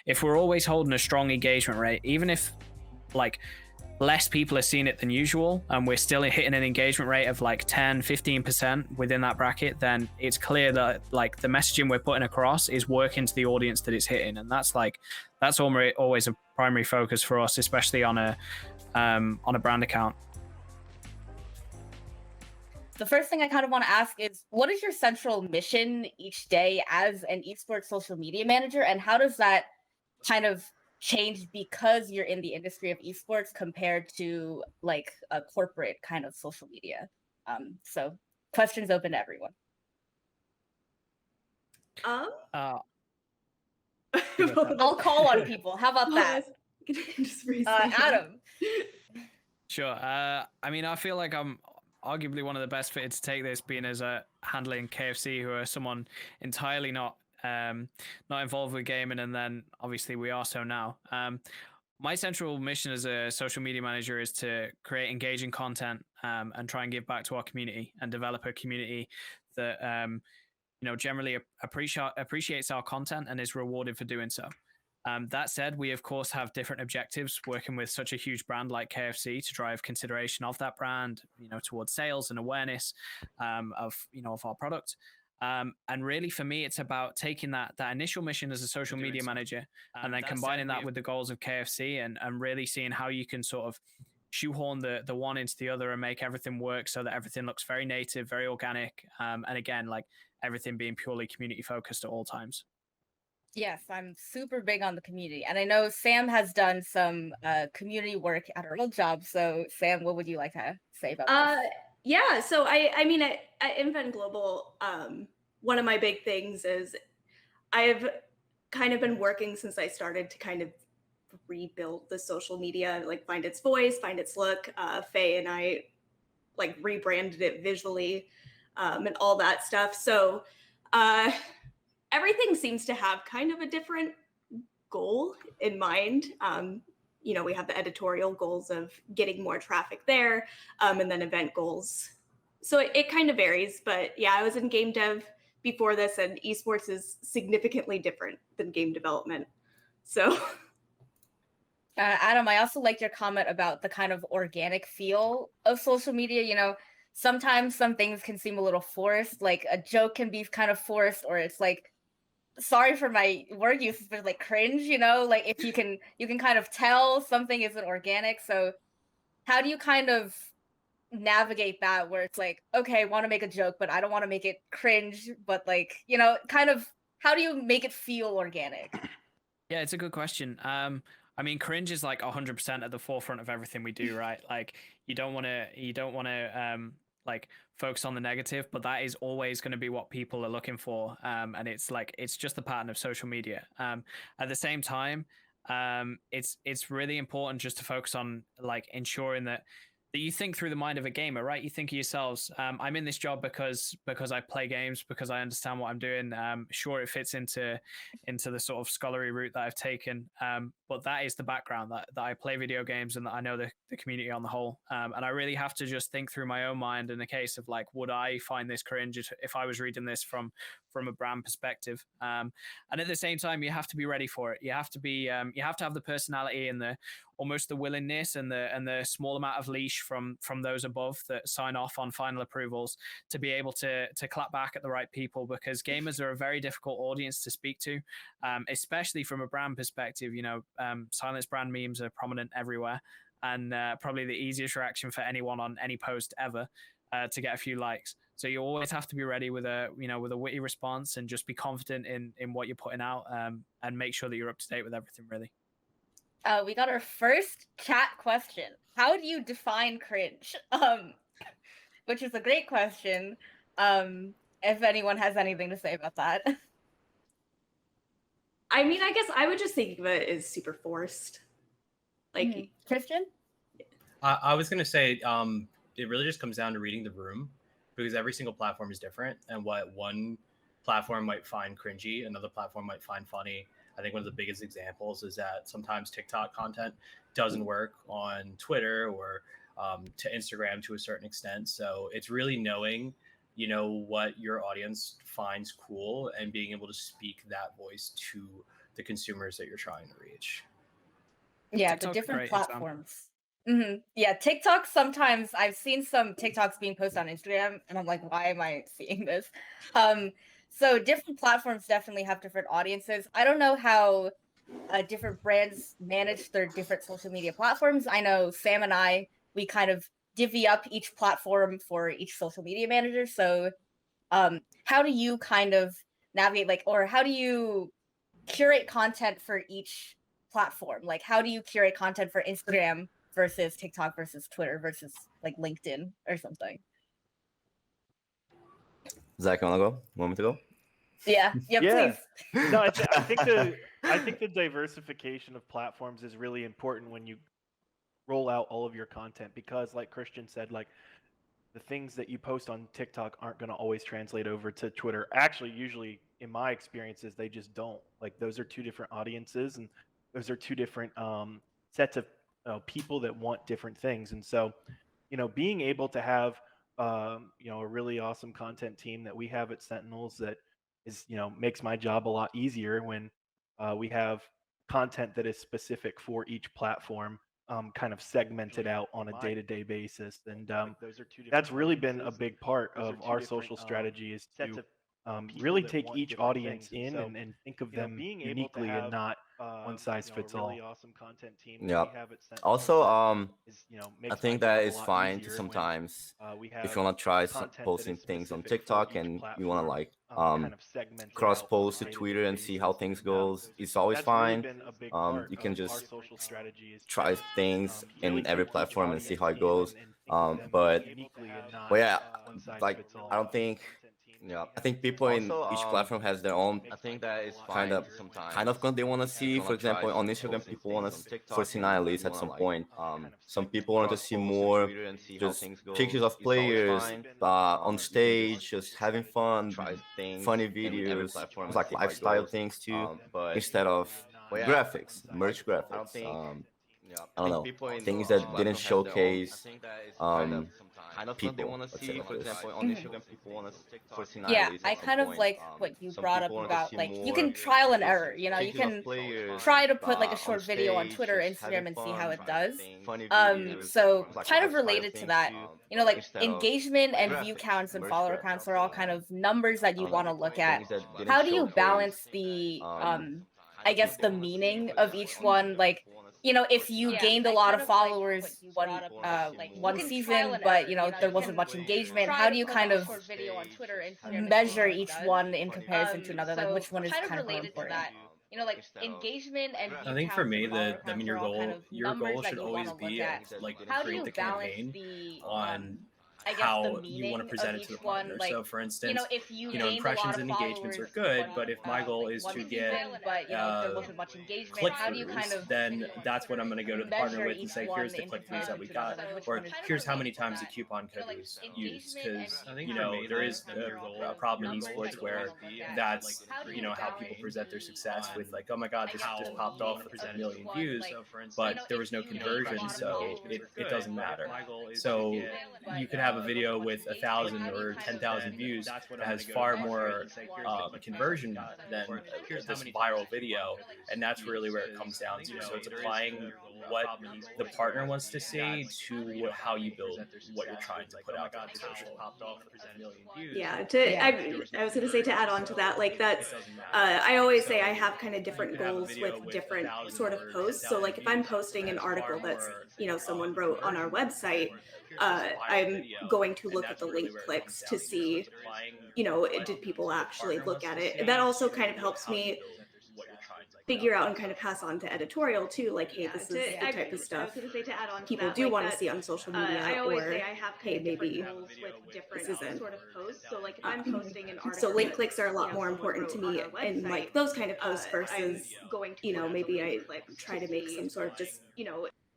if we're always holding a strong engagement rate, even if like less people are seeing it than usual, and we're still hitting an engagement rate of like 10-15% within that bracket, then it's clear that like the messaging we're putting across is working to the audience that it's hitting. And that's always a primary focus for us, especially on a brand account. The first thing I kind of want to ask is, what is your central mission each day as an esports social media manager, and how does that kind of change because you're in the industry of esports compared to like a corporate kind of social media? So questions open to everyone. I'll call on people. How about that? Adam. Sure. I mean, I feel like I'm arguably one of the best fitted to take this, being as a handling KFC, who are someone entirely not involved with gaming, and then obviously we are so now. My central mission as a social media manager is to create engaging content and try and give back to our community and develop a community that generally appreciates our content and is rewarded for doing so. That said, we of course have different objectives working with such a huge brand like KFC to drive consideration of that brand, towards sales and awareness of our product. And really, for me, it's about taking that initial mission as a social media manager and then combining that with the goals of KFC and really seeing how you can sort of shoehorn the one into the other and make everything work so that everything looks very native, very organic. And again, like everything being purely community focused at all times. Yes, I'm super big on the community. And I know Sam has done some community work at her old job. So Sam, what would you like to say about this? Yeah, so I mean, at Inven Global, one of my big things is I've kind of been working since I started to kind of rebuild the social media, like find its voice, find its look. Faye and I like rebranded it visually and all that stuff. So everything seems to have kind of a different goal in mind. We have the editorial goals of getting more traffic there, and then event goals. So it kind of varies, but yeah, I was in game dev before this, and esports is significantly different than game development. So Adam, I also liked your comment about the kind of organic feel of social media. Sometimes some things can seem a little forced, like a joke can be kind of forced, or it's like, sorry for my word use, but like cringe, like if you can kind of tell something isn't organic. So how do you kind of navigate that where it's like, okay, I want to make a joke, but I don't want to make it cringe, but like, kind of how do you make it feel organic? Yeah, it's a good question. I mean, cringe is like 100% at the forefront of everything we do, right? Like you don't want to like focus on the negative, but that is always going to be what people are looking for. And it's just the pattern of social media. At the same time, it's really important just to focus on like ensuring that you think through the mind of a gamer, right? You think of yourselves, I'm in this job because I play games, because I understand what I'm doing. Sure, it fits into the sort of scholarly route that I've taken, but that is the background that I play video games and that I know the community on the whole. And I really have to just think through my own mind in the case of like, would I find this cringe if I was reading this from a brand perspective? And at the same time, you have to be ready for it. You have to have the personality and almost the willingness and the small amount of leash from those above that sign off on final approvals to be able to clap back at the right people, because gamers are a very difficult audience to speak to, especially from a brand perspective. Silence brand memes are prominent everywhere, and probably the easiest reaction for anyone on any post ever to get a few likes. So you always have to be ready with a witty response and just be confident in what you're putting out, and make sure that you're up to date with everything, really. We got our first chat question. How do you define cringe? Which is a great question. If anyone has anything to say about that. I mean, I guess I would just think of it as super forced. Like Christian? I was going to say, it really just comes down to reading the room, because every single platform is different, and what one platform might find cringy, another platform might find funny. I think one of the biggest examples is that sometimes TikTok content doesn't work on Twitter or to Instagram to a certain extent. So it's really knowing, what your audience finds cool and being able to speak that voice to the consumers that you're trying to reach. Yeah, TikTok's the a different great example. platforms. Yeah, TikTok, sometimes I've seen some TikToks being posted on Instagram and I'm like, why am I seeing this? So different platforms definitely have different audiences. I don't know how different brands manage their different social media platforms. I know Sam and we kind of divvy up each platform for each social media manager. So how do you kind of navigate, like, or how do you curate content for each platform? Like, how do you curate content for Instagram versus TikTok versus Twitter versus like LinkedIn or something? Zach, you wanna go? Want me to go? Yeah, Yeah. please. No, I think the diversification of platforms is really important when you roll out all of your content, because like Christian said, like the things that you post on TikTok aren't going to always translate over to Twitter. Actually, usually in my experiences, they just don't. Like those are two different audiences, and those are two different sets of people that want different things. And so, being able to have a really awesome content team that we have at Sentinels that is makes my job a lot easier when we have content that is specific for each platform, kind of segmented out on a day-to-day basis. And that's really been a big part of our social strategy, is to really take each audience in and think of them uniquely and not one size fits all. Yeah. Also, I think that is fine to sometimes, if you want to try posting things on TikTok and you want to like cross post to Twitter and see how things goes, it's always fine. You can just try things in every platform and see how it goes. But yeah, like I don't think. Yeah, I think people in each platform has their own. I think that is kind of content they want to see. For example, on Instagram, people want to, for Sinai at least at some point, some people want to see more just pictures of players on stage, just having fun, funny videos, like lifestyle things too, instead of graphics, merch graphics. I don't know, things that didn't showcase people. Let's say like this. Yeah, I kind of like what you brought up about like you can trial and error. You can try to put like a short video on Twitter, Instagram, and see how it does. So kind of related to that, like engagement and view counts and follower counts are all kind of numbers that you want to look at. How do you balance the I guess the meaning of each one? Like, if you gained a lot of followers one season, but there wasn't much engagement, how do you kind of measure each one in comparison to another? Like, which one is kind of more important? Like engagement and I think for me, your goal should always be like create the campaign on how you want to present it to the partner. So for instance, impressions and engagements are good, but if my goal is to get click-throughs, then that's what I'm going to go to the partner with and say, here's the click-throughs that we got, or here's how many times the coupon code was used. Because there is a problem in esports where that's how people present their success with like, oh my god, this just popped off with a million views, but there was no conversion, so it doesn't matter. So you could have a video with 1,000 or 10,000 views that has far more conversion than this viral video, and that's really where it comes down to. So it's applying what the partner wants to see to how you build what you're trying to put out on social. Yeah, I was going to say, to add on to that, like that's I always say I have kind of different goals with different sort of posts. So like if I'm posting an article that's someone wrote on our website, I'm going to look at the link clicks to see did people actually look at it. And that also kind of helps me figure out and kind of pass on to editorial too, like, hey, this is the type of stuff people do want to see on social media, or hey, maybe this isn't. So link clicks are a lot more important to me in like those kind of posts versus maybe I like try to make some sort of just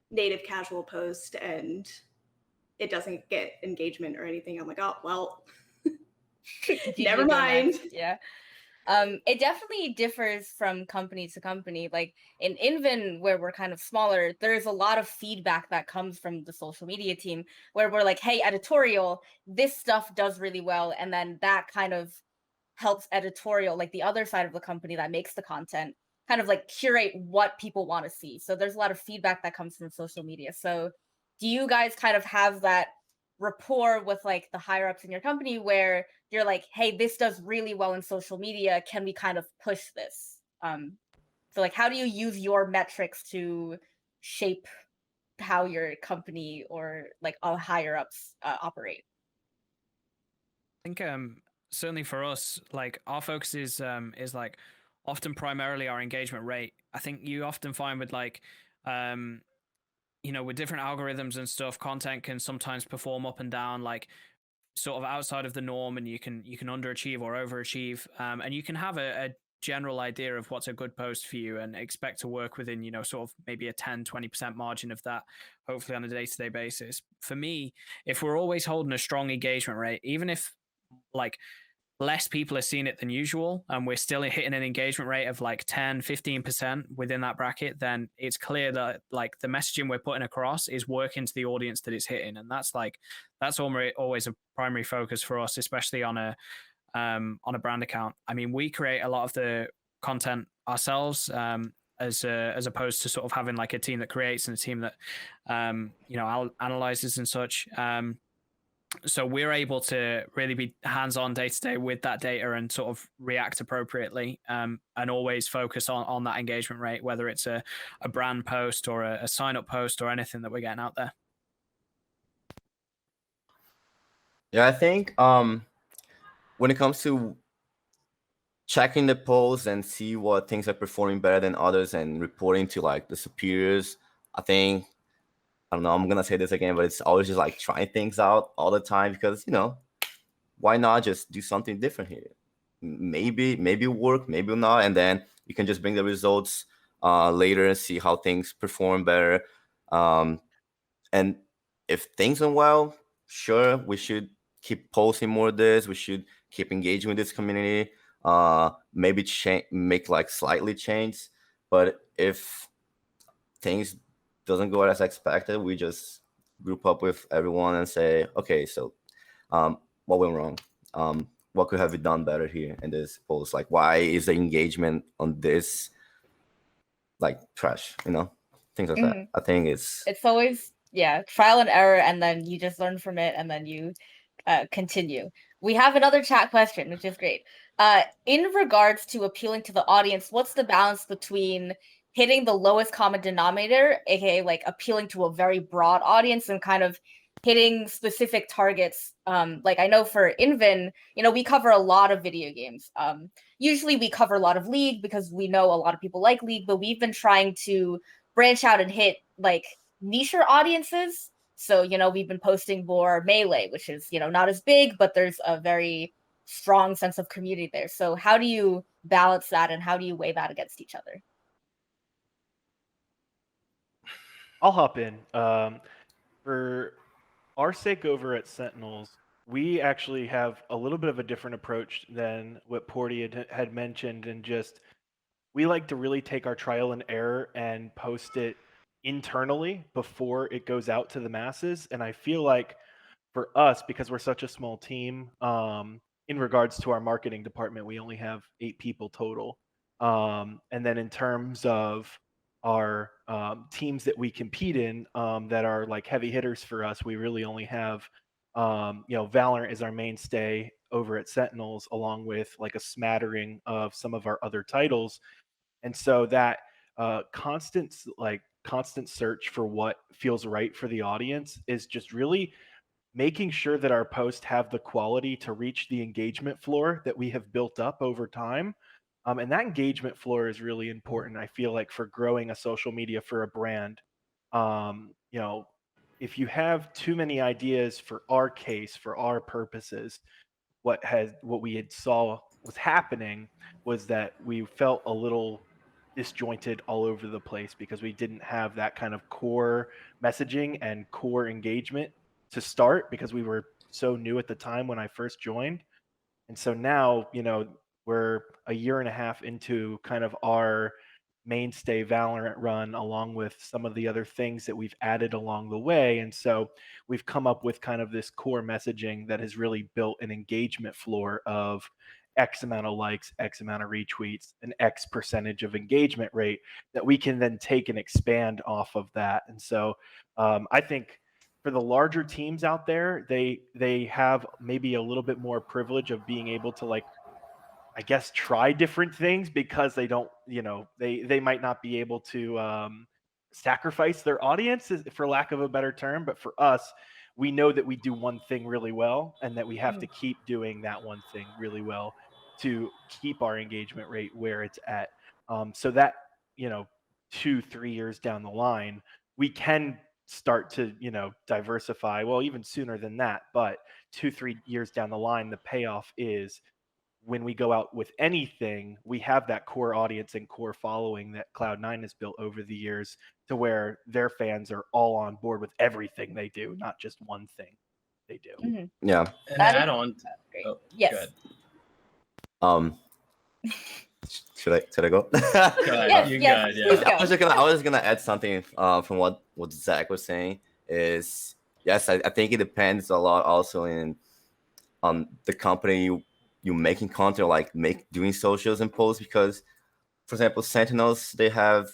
native casual post and it doesn't get engagement or anything. I'm like, oh well, never mind. Yeah. It definitely differs from company to company. Like in Inven, where we're kind of smaller, there's a lot of feedback that comes from the social media team where we're like, hey, editorial, this stuff does really well. And then that kind of helps editorial, like the other side of the company that makes the content, kind of like curate what people want to see. So there's a lot of feedback that comes from social media. So do you guys kind of have that rapport with like the higher ups in your company where you're like, hey, this does really well in social media, can we kind of push this? So like, how do you use your metrics to shape how your company or like higher ups operate? I think certainly for us, like our focus is like often primarily our engagement rate. I think you often find with like with different algorithms and stuff, content can sometimes perform up and down, like sort of outside of the norm, and you can underachieve or overachieve, and you can have a general idea of what's a good post for you and expect to work within sort of maybe a 10-20% margin of that, hopefully on a day-to-day basis. For me, if we're always holding a strong engagement rate, even if like less people are seeing it than usual and we're still hitting an engagement rate of like 10-15% within that bracket, then it's clear that like the messaging we're putting across is working to the audience that it's hitting. And that's always a primary focus for us, especially on a brand account. I mean, we create a lot of the content ourselves, as opposed to sort of having like a team that creates and a team that analyzes and such. So we're able to really be hands-on day to day with that data and sort of react appropriately, and always focus on that engagement rate, whether it's a brand post or a sign-up post or anything that we're getting out there. Yeah, I think when it comes to checking the polls and see what things are performing better than others and reporting to like the superiors, I think, I don't know, I'm gonna say this again, but it's always just like trying things out all the time, because why not just do something different here? Maybe it'll work, maybe it'll not, and then you can just bring the results later and see how things perform better. And if things went well, sure, we should keep posting more of this. We should keep engaging with this community. Maybe make like slightly change. But if things doesn't go as expected, we just group up with everyone and say, okay, so what went wrong? What could have we done better here in this post? Like, why is the engagement on this like trash? Things like that. I think it's always trial and error, and then you just learn from it, and then you continue. We have another chat question, which is great. In regards to appealing to the audience, what's the balance between hitting the lowest common denominator, aka like appealing to a very broad audience, and kind of hitting specific targets? Like I know for Inven, we cover a lot of video games. Usually we cover a lot of League because we know a lot of people like League, but we've been trying to branch out and hit like nicher audiences. So, we've been posting more Melee, which is, not as big, but there's a very strong sense of community there. So how do you balance that, and how do you weigh that against each other? I'll hop in. For our sake over at Sentinels, we actually have a little bit of a different approach than what Porty had mentioned, and just we like to really take our trial and error and post it internally before it goes out to the masses. And I feel like for us, because we're such a small team, in regards to our marketing department, we only have 8 people total. And then in terms of our teams that we compete in, that are like heavy hitters for us, we really only have Valorant is our mainstay over at Sentinels, along with like a smattering of some of our other titles. And so that constant search for what feels right for the audience is just really making sure that our posts have the quality to reach the engagement floor that we have built up over time. And that engagement floor is really important, I feel like, for growing a social media for a brand. If you have too many ideas for our case, for our purposes, what we had saw was happening was that we felt a little disjointed all over the place, because we didn't have that kind of core messaging and core engagement to start, because we were so new at the time when I first joined. And so now, we're a year and a half into kind of our mainstay Valorant run, along with some of the other things that we've added along the way. And so we've come up with kind of this core messaging that has really built an engagement floor of X amount of likes, X amount of retweets, an X percentage of engagement rate that we can then take and expand off of that. And so I think for the larger teams out there, they have maybe a little bit more privilege of being able to, like, I guess, try different things because they don't, they might not be able to sacrifice their audience, for lack of a better term. But for us, we know that we do one thing really well and that we have to keep doing that one thing really well to keep our engagement rate where it's at. So that, 2-3 years down the line, we can start to, diversify. Well, even sooner than that, but 2-3 years down the line, the payoff is when we go out with anything, we have that core audience and core following that Cloud9 has built over the years, to where their fans are all on board with everything they do, not just one thing they do. Yeah. And add on. Oh, yes. good. Should I go? Go ahead. You're good. Yeah. I was just gonna add something from what Zach was saying. Is yes, I think it depends a lot also in the company you making content, like doing socials and posts, because for example, Sentinels, they have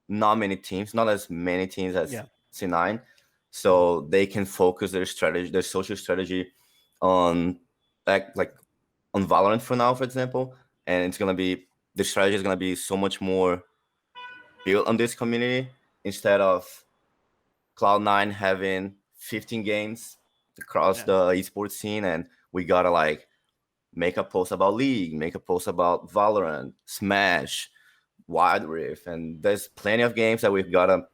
not as many teams as C9, so they can focus their social strategy on on Valorant for now, for example, and the strategy is gonna be so much more built on this community instead of Cloud9 having 15 games across the esports scene, and we gotta make a post about League, make a post about Valorant, Smash, Wild Rift, and there's plenty of games that we've gotta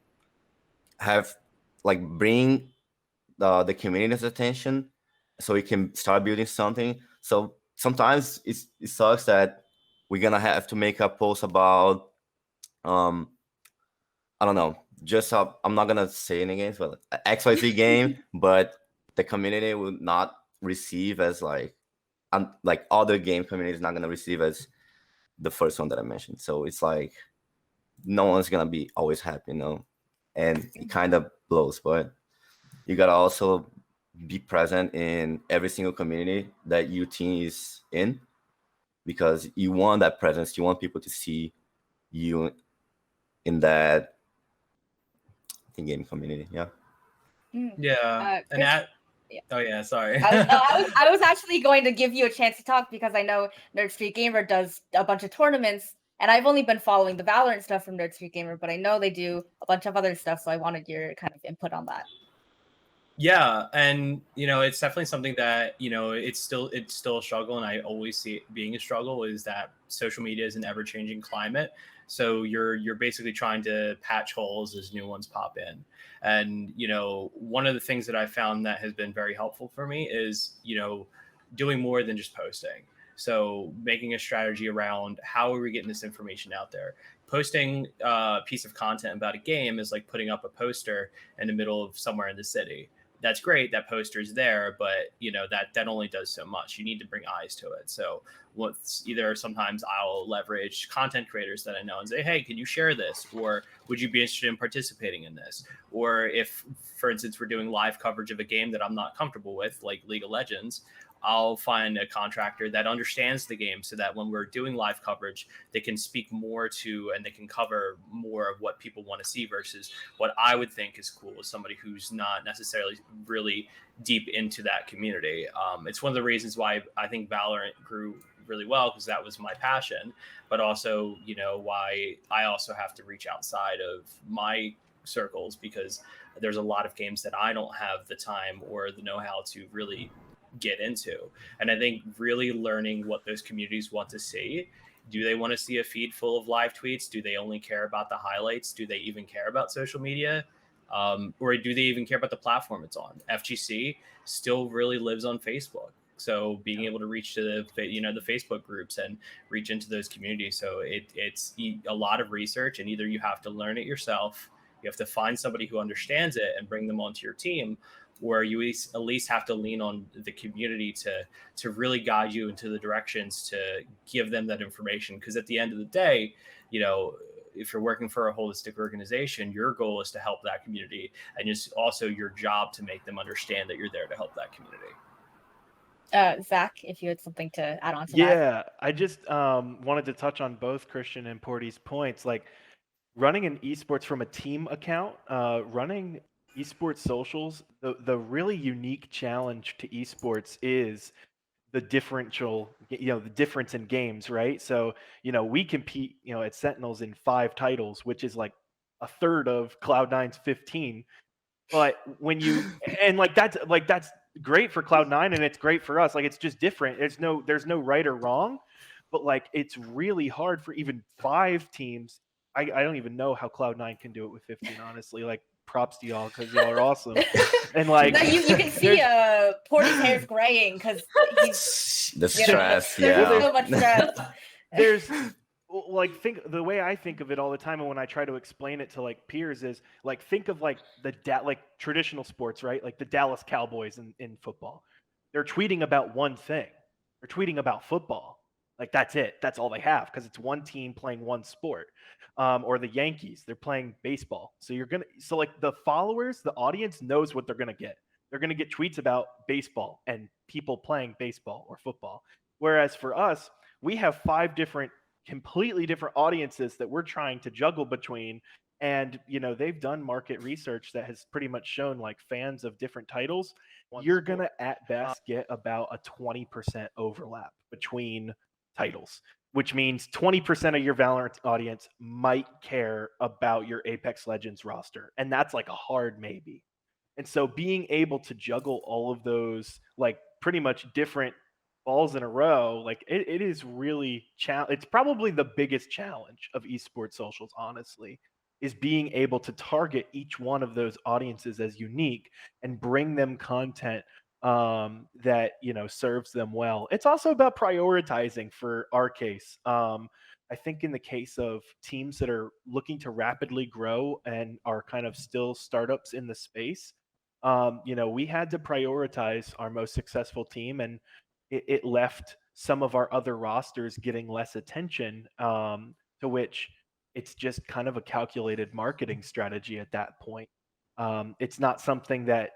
have bring the community's attention so we can start building something. So sometimes it sucks that we're gonna have to make a post about I don't know, just I'm not gonna say any games, but XYZ game, but the community will not receive as other game communities not gonna receive as the first one that I mentioned. So it's no one's gonna be always happy, and it kind of blows. But you gotta also be present in every single community that your team is in, because you want that presence. You want people to see you in that in-game community. Yeah. And oh yeah, sorry. I was actually going to give you a chance to talk, because I know Nerd Street Gamer does a bunch of tournaments, and I've only been following the Valorant stuff from Nerd Street Gamer, but I know they do a bunch of other stuff, so I wanted your kind of input on that. Yeah, and it's definitely something that it's still a struggle, and I always see it being a struggle, is that social media is an ever-changing climate. So you're basically trying to patch holes as new ones pop in. And one of the things that I found that has been very helpful for me is doing more than just posting. So making a strategy around how are we getting this information out there. Posting a piece of content about a game is like putting up a poster in the middle of somewhere in the city. That's great, that poster's there, but that only does so much. You need to bring eyes to it. So sometimes I'll leverage content creators that I know and say, hey, can you share this? Or would you be interested in participating in this? Or if, for instance, we're doing live coverage of a game that I'm not comfortable with, like League of Legends, I'll find a contractor that understands the game, so that when we're doing live coverage, they can speak more to, and they can cover more of what people want to see versus what I would think is cool as somebody who's not necessarily really deep into that community. It's one of the reasons why I think Valorant grew really well, because that was my passion, but also, why I also have to reach outside of my circles, because there's a lot of games that I don't have the time or the know-how to really get into. And I think really learning what those communities want to see. Do they want to see a feed full of live tweets? Do they only care about the highlights? Do they even care about social media? Or do they even care about the platform it's on? FGC still really lives on Facebook. So being able to reach to the Facebook groups and reach into those communities. So it's a lot of research, and either you have to learn it yourself, you have to find somebody who understands it and bring them onto your team, or you at least have to lean on the community to really guide you into the directions to give them that information. Because at the end of the day, if you're working for a holistic organization, your goal is to help that community, and it's also your job to make them understand that you're there to help that community. Zach, if you had something to add on to that. Yeah, I just wanted to touch on both Christian and Porty's points. Like running an esports from a team account, running esports socials, the really unique challenge to esports is the differential, the difference in games, right? So, we compete, at Sentinels in 5 titles, which is like a third of Cloud9's 15. But when you and that's great for Cloud9 and it's great for us. Like it's just different. There's no right or wrong, but like it's really hard for even 5 teams. I don't even know how Cloud9 can do it with 15, honestly. Like props to y'all because y'all are awesome. And like no, you can see Porty's hair's graying because he's the stress. There's so much stress. There's like the way I think of it all the time, and when I try to explain it to like peers is like think of like like traditional sports, right? Like the Dallas Cowboys in football. They're tweeting about one thing. They're tweeting about football. Like that's it. That's all they have because it's one team playing one sport. Or the Yankees, they're playing baseball. So like the followers, the audience knows what they're gonna get. They're gonna get tweets about baseball and people playing baseball or football. Whereas for us, we have 5 completely different audiences that we're trying to juggle between. And they've done market research that has pretty much shown like fans of different titles, you're gonna at best get about a 20% overlap between titles, which means 20% of your Valorant audience might care about your Apex Legends roster, and that's like a hard maybe. And so being able to juggle all of those like pretty much different balls in a row, like it is really it's probably the biggest challenge of esports socials, honestly, is being able to target each one of those audiences as unique and bring them content that serves them well. It's also about prioritizing for our case. I think in the case of teams that are looking to rapidly grow and are kind of still startups in the space, we had to prioritize our most successful team, and it left some of our other rosters getting less attention, to which it's just kind of a calculated marketing strategy at that point. It's not something that,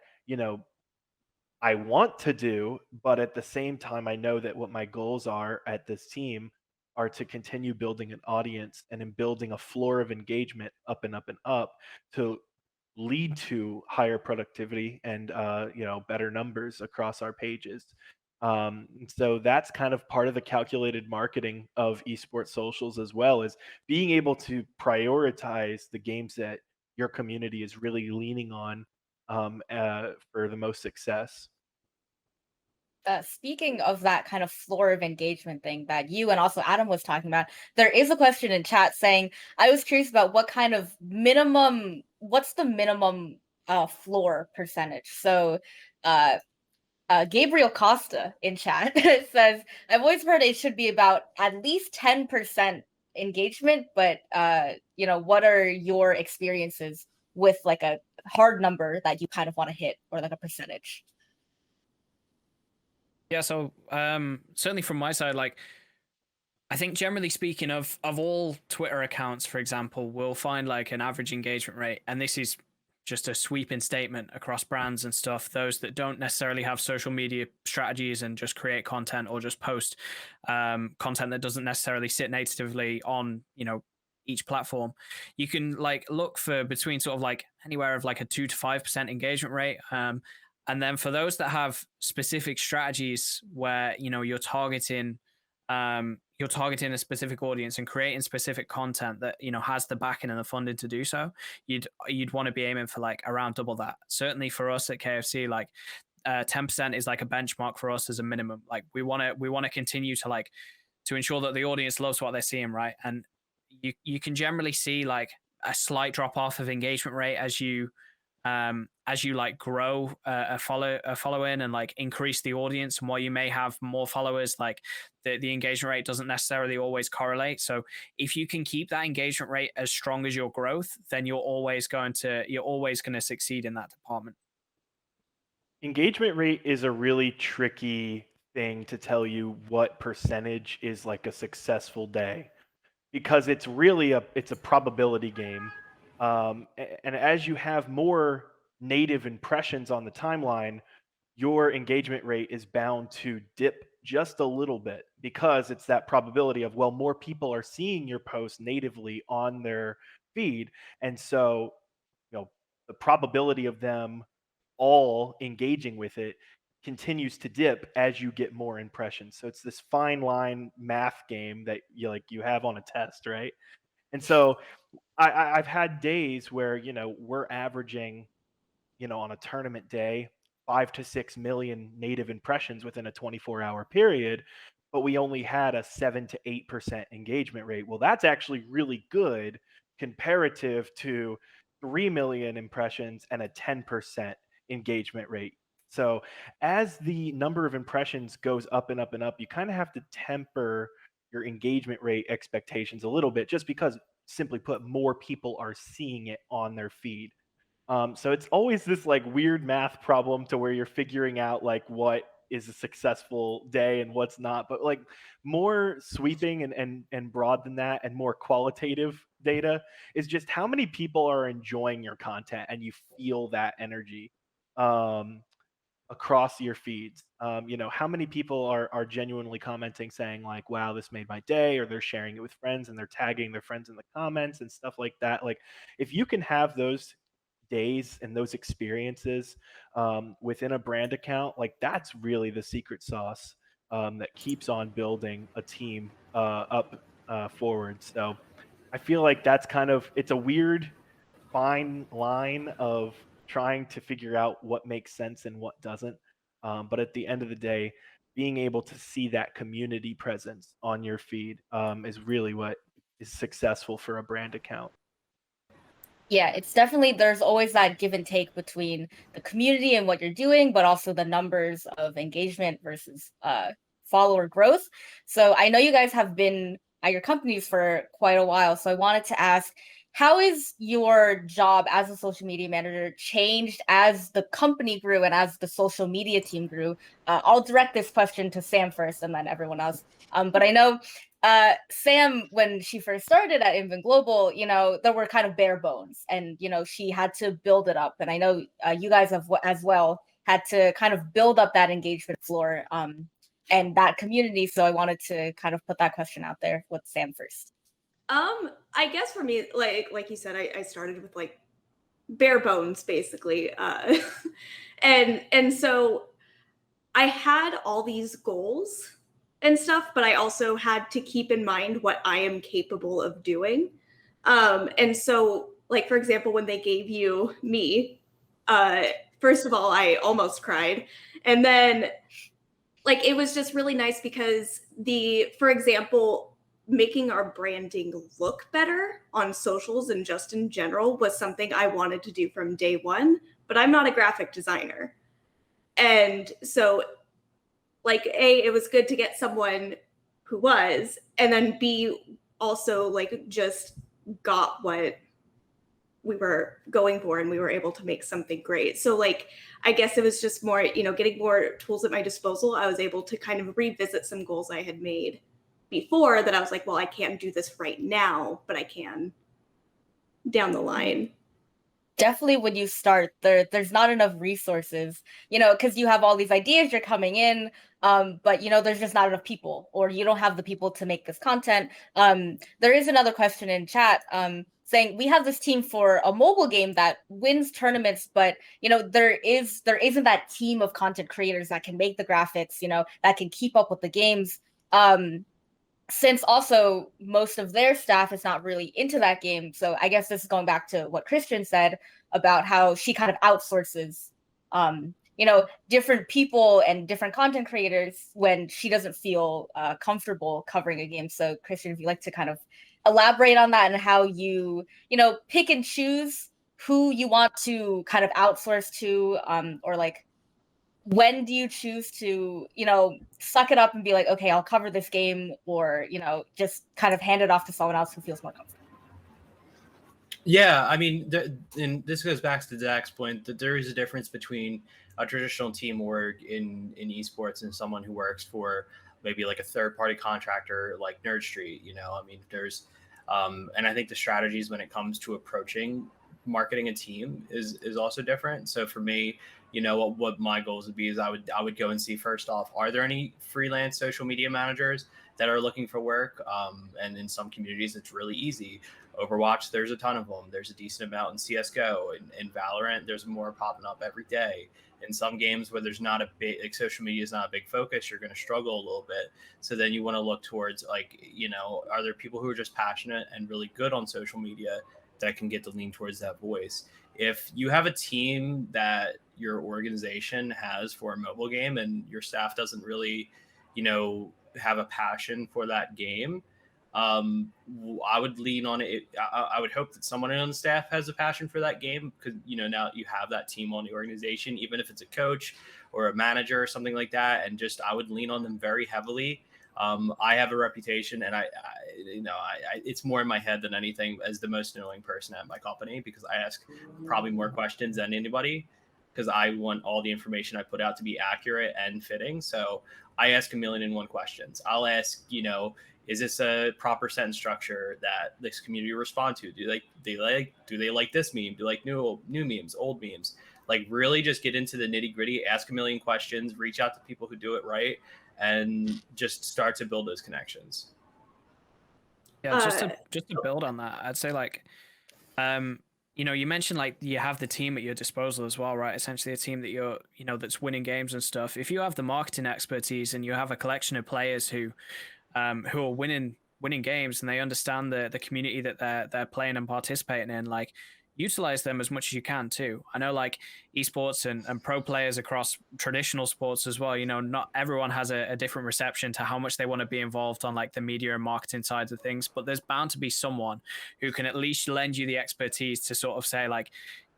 I want to do, but at the same time, I know that what my goals are at this team are to continue building an audience and in building a floor of engagement up and up and up to lead to higher productivity and better numbers across our pages. So that's kind of part of the calculated marketing of esports socials as well, is being able to prioritize the games that your community is really leaning on for the most success. Speaking of that kind of floor of engagement thing that you and also Adam was talking about, there is a question in chat saying, I was curious about what's the minimum floor percentage? So Gabriel Costa in chat says, I've always heard it should be about at least 10% engagement, but what are your experiences with like a hard number that you kind of want to hit, or like a percentage? Yeah, so certainly from my side, like I think generally speaking of all Twitter accounts, for example, we'll find like an average engagement rate, and this is just a sweeping statement across brands and stuff, those that don't necessarily have social media strategies and just create content or just post content that doesn't necessarily sit natively on, each platform. You can like look for between sort of like anywhere of like a 2 to 5% engagement rate. And then for those that have specific strategies where, you're targeting a specific audience and creating specific content that, has the backing and the funding to do so, you'd want to be aiming for like around double that. Certainly for us at KFC, like 10% is like a benchmark for us as a minimum. Like we want to continue to like to ensure that the audience loves what they're seeing, right? And you can generally see like a slight drop off of engagement rate as you like grow a following and like increase the audience. And while you may have more followers, like the engagement rate doesn't necessarily always correlate. So if you can keep that engagement rate as strong as your growth, then you're always going to succeed in that department. Engagement rate is a really tricky thing to tell you what percentage is like a successful day, because it's really it's a probability game. And as you have more native impressions on the timeline, your engagement rate is bound to dip just a little bit, because it's that probability of, well, more people are seeing your post natively on their feed. And so, the probability of them all engaging with it continues to dip as you get more impressions. So it's this fine line math game that you have on a test, right? And so I've had days where, we're averaging, on a tournament day, 5 to 6 million native impressions within a 24-hour period, but we only had a 7 to 8% engagement rate. Well, that's actually really good comparative to 3 million impressions and a 10% engagement rate. So as the number of impressions goes up and up and up, you kind of have to temper your engagement rate expectations a little bit, just because, simply put, more people are seeing it on their feed. So it's always this like weird math problem to where you're figuring out like what is a successful day and what's not. But like more sweeping and broad than that, and more qualitative data, is just how many people are enjoying your content and you feel that energy across your feeds. How many people are genuinely commenting, saying like, wow, this made my day, or they're sharing it with friends and they're tagging their friends in the comments and stuff like that. Like if you can have those days and those experiences within a brand account, like that's really the secret sauce that keeps on building a team up forward. So I feel like that's it's a weird fine line of trying to figure out what makes sense and what doesn't. But at the end of the day, being able to see that community presence on your feed is really what is successful for a brand account. Yeah, it's definitely, there's always that give and take between the community and what you're doing, but also the numbers of engagement versus follower growth. So I know you guys have been at your companies for quite a while. So I wanted to ask, how is your job as a social media manager changed as the company grew and as the social media team grew? I'll direct this question to Sam first and then everyone else. But I know Sam, when she first started at Inven Global, there were kind of bare bones, and she had to build it up. And I know you guys have as well had to kind of build up that engagement floor and that community. So I wanted to kind of put that question out there with Sam first. I guess for me, like you said, I started with like bare bones basically, and so I had all these goals and stuff, but I also had to keep in mind what I am capable of doing. And so, like, for example, when they gave you me, first of all, I almost cried. And then, like, it was just really nice because for example, making our branding look better on socials and just in general was something I wanted to do from day one, but I'm not a graphic designer. And so, like, A, it was good to get someone who was, and then B, also like just got what we were going for and we were able to make something great. So like, I guess it was just more, getting more tools at my disposal. I was able to kind of revisit some goals I had made before that I was like, well, I can't do this right now, but I can down the line. Definitely when you start, there's not enough resources, because you have all these ideas, you're coming in, but there's just not enough people, or you don't have the people to make this content. There is another question in chat saying we have this team for a mobile game that wins tournaments, but there isn't that team of content creators that can make the graphics, that can keep up with the games. Since also most of their staff is not really into that game. So I guess this is going back to what Christian said about how she kind of outsources, different people and different content creators when she doesn't feel comfortable covering a game. So Christian, if you'd like to kind of elaborate on that and how you, pick and choose who you want to kind of outsource to, or like, when do you choose to, suck it up and be like, okay, I'll cover this game, or, just kind of hand it off to someone else who feels more comfortable? Yeah, I mean, and this goes back to Zach's point that there is a difference between a traditional teamwork in esports and someone who works for maybe like a third-party contractor like Nerd Street. I mean, there's, and I think the strategies when it comes to approaching marketing a team is also different. So for me, you know, what my goals would be is I would go and see, first off, are there any freelance social media managers that are looking for work? And in some communities, it's really easy. Overwatch, there's a ton of them. There's a decent amount in CSGO. In Valorant, there's more popping up every day. In some games where there's not a big, like, social media is not a big focus, you're going to struggle a little bit. So then you want to look towards, like, you know, are there people who are just passionate and really good on social media that can get to lean towards that voice? If you have a team that your organization has for a mobile game and your staff doesn't really, you know, have a passion for that game, I would lean on it. I would hope that someone on the staff has a passion for that game, because, you know, now you have that team on the organization, even if it's a coach or a manager or something like that. And just, I would lean on them very heavily. I have a reputation, and I it's more in my head than anything, as the most annoying person at my company, because I ask probably more questions than anybody, because I want all the information I put out to be accurate and fitting. So I ask 1,000,001 questions. I'll ask, you know, is this a proper sentence structure that this community respond to? Do they like this meme? Do they like new memes, old memes? Like, really just get into the nitty gritty, ask 1,000,000 questions, reach out to people who do it right, and just start to build those connections. Yeah, just to build on that, I'd say, like, you know, you mentioned, like, you have the team at your disposal as well, right? Essentially a team that you're, you know, that's winning games and stuff. If you have the marketing expertise and you have a collection of players who are winning games, and they understand the community that they're playing and participating in, like, utilize them as much as you can too. I know, like, esports and pro players across traditional sports as well, you know, not everyone has a different reception to how much they want to be involved on, like, the media and marketing sides of things, but there's bound to be someone who can at least lend you the expertise to sort of say, like,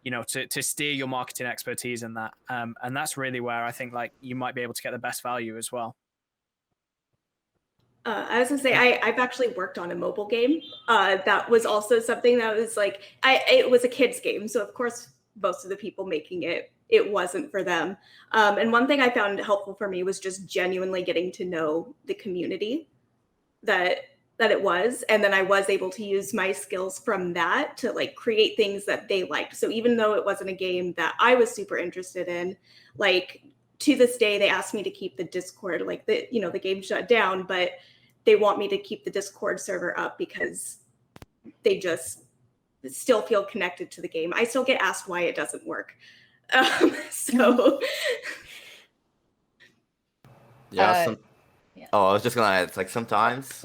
you know, to steer your marketing expertise in that. And that's really where I think, like, you might be able to get the best value as well. I was gonna say, I've actually worked on a mobile game. That was also something that was like, it was a kid's game. So of course, most of the people making it wasn't for them. And one thing I found helpful for me was just genuinely getting to know the community that it was. And then I was able to use my skills from that to, like, create things that they liked. So even though it wasn't a game that I was super interested in, like, to this day, they asked me to keep the Discord, like, the game shut down, but they want me to keep the Discord server up because they just still feel connected to the game. I still get asked why it doesn't work. So yeah, I was just gonna add, it's like, sometimes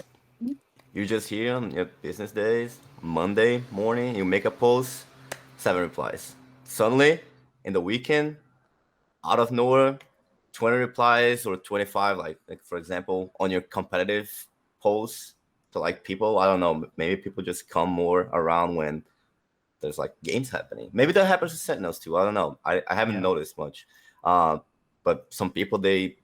you just hear on your business days, Monday morning, you make a post, 7 replies. Suddenly, in the weekend, out of nowhere, 20 replies or 25, like for example, on your competitive posts to, like, people, I don't know, maybe people just come more around when there's, like, games happening. Maybe that happens to Sentinels too, I don't know. I haven't noticed much. But some people, they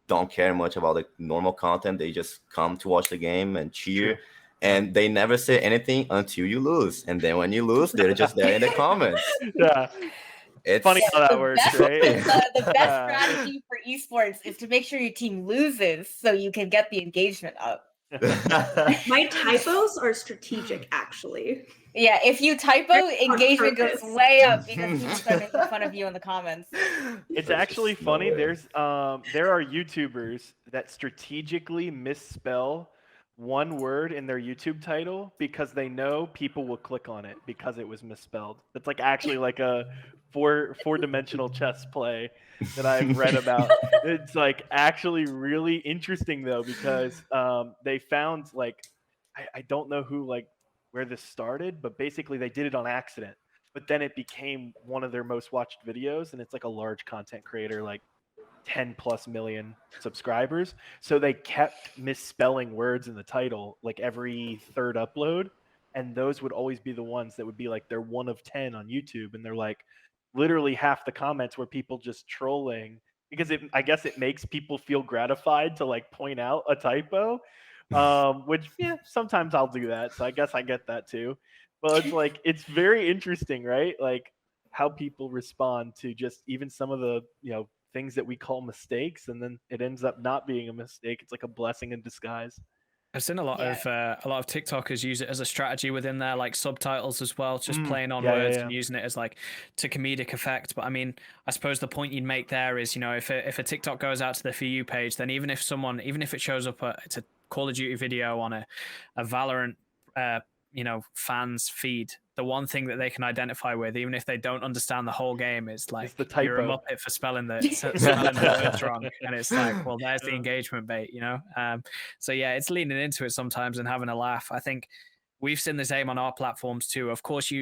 don't care much about the normal content. They just come to watch the game and cheer. Sure. And they never say anything until you lose. And then when you lose, they're just there in the comments. Yeah. It's funny how that works, right? The best strategy for esports is to make sure your team loses so you can get the engagement up. My typos are strategic, actually. Yeah, if you typo, engagement goes way up because people start making fun of you in the comments. It's actually funny. There are YouTubers that strategically misspell one word in their YouTube title because they know people will click on it because it was misspelled. It's like actually like a four-dimensional chess play that I've read about. It's like actually really interesting though, because they found, like, I don't know who, like, where this started, but basically they did it on accident. But then it became one of their most watched videos, and it's like a large content creator, like 10+ million subscribers. So they kept misspelling words in the title, like, every third upload. And those would always be the ones that would be like, they're 1 of 10 on YouTube. And they're like, literally half the comments were people just trolling because I guess it makes people feel gratified to, like, point out a typo. Which, yeah, sometimes I'll do that. So I guess I get that too. But it's like, it's very interesting, right? Like, how people respond to just even some of the, things that we call mistakes, and then it ends up not being a mistake. It's like a blessing in disguise. I've seen a lot of TikTokers use it as a strategy within their like subtitles as well, just playing on words and using it as like to comedic effect. But I mean, I suppose the point you'd make there is, you know, if a TikTok goes out to the For You page, then even if it shows up it's a Call of Duty video on a Valorant you know, fans feed, the one thing that they can identify with, even if they don't understand the whole game, is like, it's the typo. You're a muppet for spelling the words wrong, and it's like, well, there's the engagement bait, you know. So yeah, it's leaning into it sometimes and having a laugh. I think we've seen the same on our platforms too. Of course,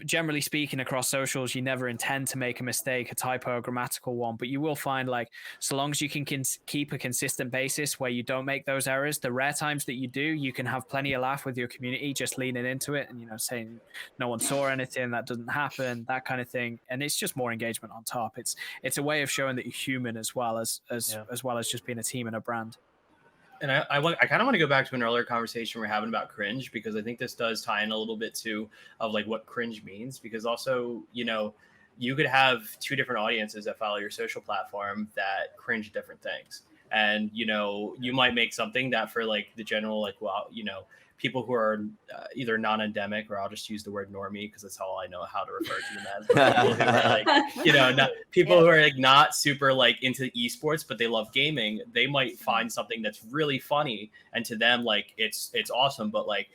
generally speaking, across socials, you never intend to make a mistake, a typo, a grammatical one, but you will find, like, so long as you can keep a consistent basis where you don't make those errors, the rare times that you do, you can have plenty of laugh with your community, just leaning into it and, you know, saying no one saw anything, that doesn't happen, that kind of thing. And it's just more engagement on top. It's a way of showing that you're human as well as just being a team and a brand. And I kind of want to go back to an earlier conversation we're having about cringe, because I think this does tie in a little bit too of like what cringe means, because also, you know, you could have two different audiences that follow your social platform that cringe different things. And, you know, you might make something that for like the general, like, well, you know, people who are either non-endemic, or I'll just use the word normie because that's all I know how to refer to them as. People who are like, you know, who are like not super like into esports, but they love gaming. They might find something that's really funny, and to them, like, it's awesome. But like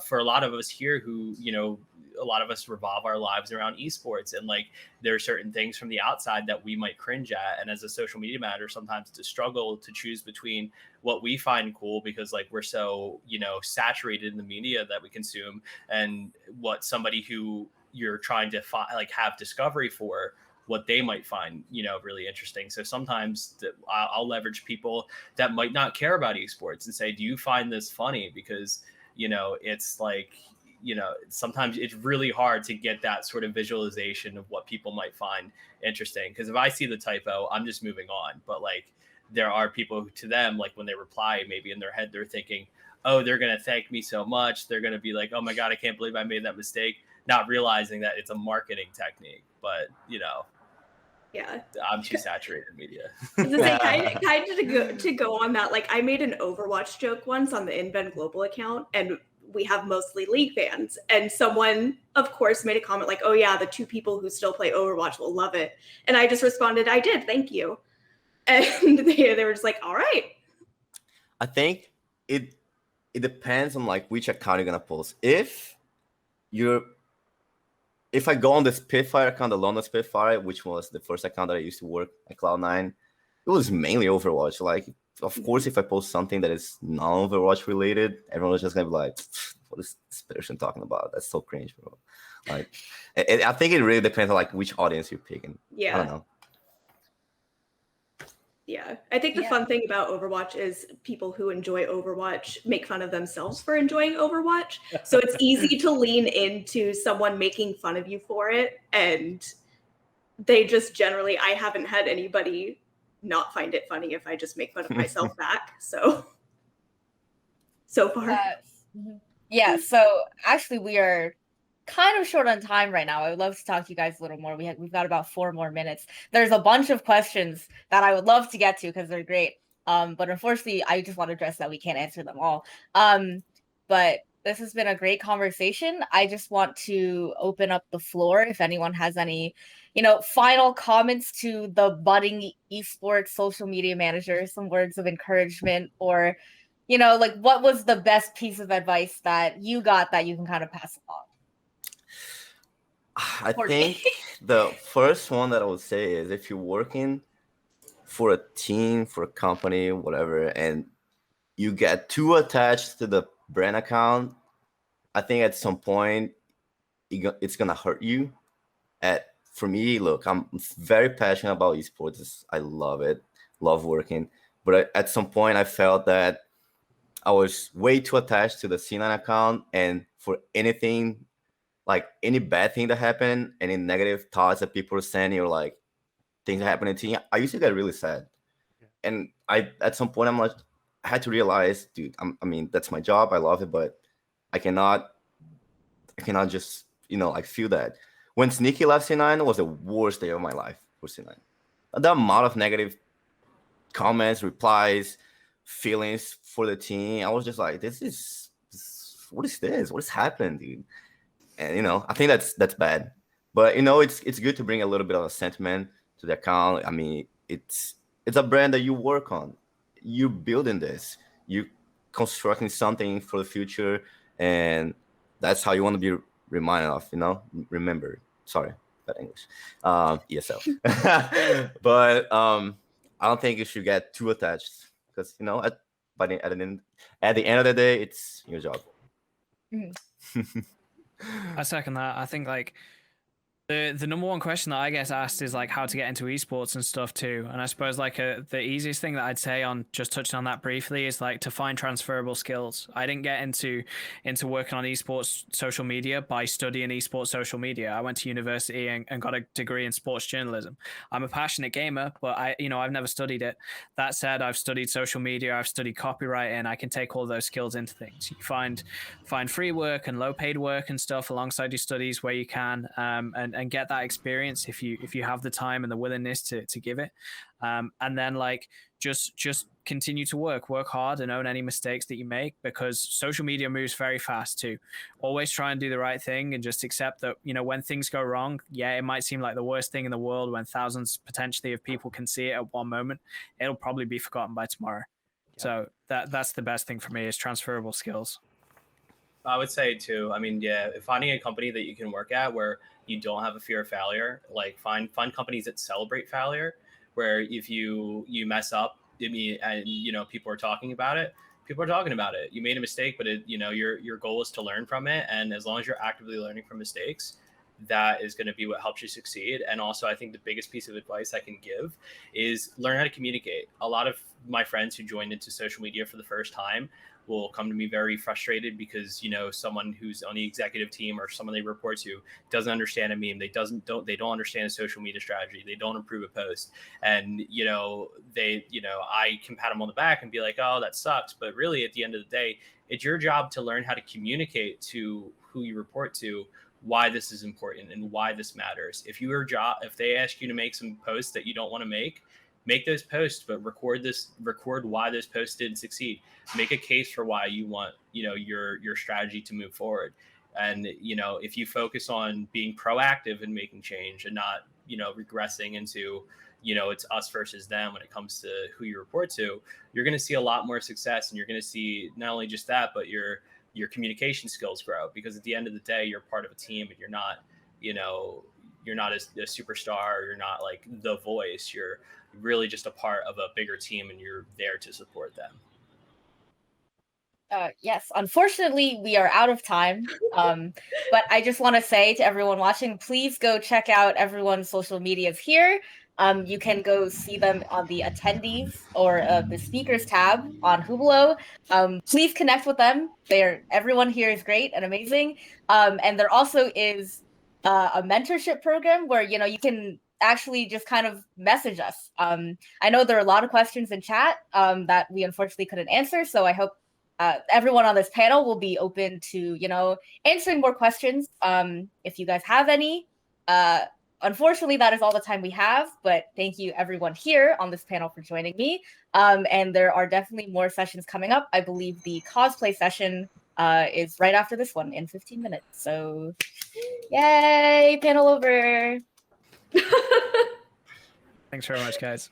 for a lot of us here who, you know, a lot of us revolve our lives around esports, and like there are certain things from the outside that we might cringe at. And as a social media manager, sometimes it's a struggle to choose between what we find cool, because like we're so, you know, saturated in the media that we consume, and what somebody who you're trying to like have discovery for, what they might find, you know, really interesting. So sometimes I'll leverage people that might not care about esports and say, do you find this funny? Because, you know, it's like, you know, sometimes it's really hard to get that sort of visualization of what people might find interesting. Because if I see the typo, I'm just moving on. But like, there are people who, to them, like when they reply, maybe in their head, they're thinking, oh, they're going to thank me so much. They're going to be like, oh my God, I can't believe I made that mistake. Not realizing that it's a marketing technique. But, you know, yeah, I'm too saturated in media. kind of to go on that, like I made an Overwatch joke once on the Inven global account, and we have mostly League fans, and someone of course made a comment like, oh yeah, the two people who still play Overwatch will love it. And I just responded, I did, thank you. And they were just like, all right. I think it depends on like which account you're gonna post. If I go on the Spitfire account, the London Spitfire, which was the first account that I used to work at Cloud9, it was mainly Overwatch. Like, of course, if I post something that is non-Overwatch related, everyone was just gonna be like, what is this person talking about? That's so cringe, bro. Like, I think it really depends on like which audience you're picking. Yeah. I don't know. Yeah, I think the fun thing about Overwatch is people who enjoy Overwatch make fun of themselves for enjoying Overwatch. So it's easy to lean into someone making fun of you for it. And they just generally, I haven't had anybody not find it funny if I just make fun of myself back. So far. Yeah, so actually we are kind of short on time right now. I would love to talk to you guys a little more. We've got about 4 more minutes. There's a bunch of questions that I would love to get to because they're great. But unfortunately, I just want to address that we can't answer them all. But this has been a great conversation. I just want to open up the floor if anyone has any, you know, final comments to the budding esports social media manager, some words of encouragement, or, you know, like what was the best piece of advice that you got that you can kind of pass along? I think the first one that I would say is if you're working for a team, for a company, whatever, and you get too attached to the brand account, I think at some point it's going to hurt you. For me, look, I'm very passionate about esports. I love it, love working. But at some point, I felt that I was way too attached to the C9 account, and for anything, like any bad thing that happened, any negative thoughts that people were saying, or like things that happened to me, I used to get really sad. And at some point, I had to realize, dude, I mean, that's my job. I love it, but I cannot just, you know, like feel that. When Sneaky left C9, was the worst day of my life for C9. The amount of negative comments, replies, feelings for the team. I was just like, what is this? What has happened, dude? And I think that's bad. But it's good to bring a little bit of a sentiment to the account. I mean, it's a brand that you work on. You building this. You constructing something for the future, and that's how you want to be reminded of. Remember. Sorry, bad English. ESL. But I don't think you should get too attached because at the end of the day, it's your job. I second that. I think like the number one question that I get asked is like how to get into esports and stuff too. And I suppose like the easiest thing that I'd say on just touching on that briefly is like to find transferable skills. I didn't get into working on esports social media by studying esports social media. I went to university and got a degree in sports journalism. I'm a passionate gamer, but I've never studied it. That said, I've studied social media, I've studied copywriting. I can take all those skills into things. You find free work and low paid work and stuff alongside your studies where you can, and get that experience if you have the time and the willingness to give it, and then like just continue to work hard and own any mistakes that you make, because social media moves very fast too. Always try and do the right thing and just accept that when things go wrong, it might seem like the worst thing in the world when thousands potentially of people can see it at one moment. It'll probably be forgotten by tomorrow. So that's the best thing for me is transferable skills. I would say too, I mean, finding a company that you can work at where you don't have a fear of failure, like find companies that celebrate failure, where if you mess up, and people are talking about it, you made a mistake, but your goal is to learn from it. And as long as you're actively learning from mistakes, that is going to be what helps you succeed. And also, I think the biggest piece of advice I can give is learn how to communicate. A lot of my friends who joined into social media for the first time will come to me very frustrated because someone who's on the executive team or someone they report to doesn't understand a meme. They don't understand a social media strategy. They don't approve a post, and I can pat them on the back and be like, oh, that sucks. But really, at the end of the day, it's your job to learn how to communicate to who you report to why this is important and why this matters. If they ask you to make some posts that you don't want to make those posts, but record why those posts didn't succeed. Make a case for why you want, your strategy to move forward. And, if you focus on being proactive and making change and not, regressing into, it's us versus them when it comes to who you report to, you're going to see a lot more success. And you're going to see not only just that, but your communication skills grow, because at the end of the day, you're part of a team and you're not a superstar. You're not like the voice. You're really just a part of a bigger team and you're there to support them. Yes, unfortunately, we are out of time. But I just want to say to everyone watching, please go check out everyone's social medias here. You can go see them on the attendees or the speakers tab on Hublot. Please connect with them. Everyone here is great and amazing. And there also is a mentorship program where you can actually just kind of message us. I know there are a lot of questions in chat that we unfortunately couldn't answer, so I hope everyone on this panel will be open to answering more questions if you guys have any. Unfortunately, that is all the time we have, but thank you everyone here on this panel for joining me. And there are definitely more sessions coming up. I believe the cosplay session is right after this one in 15 minutes. So yay, panel over. Thanks very much, guys.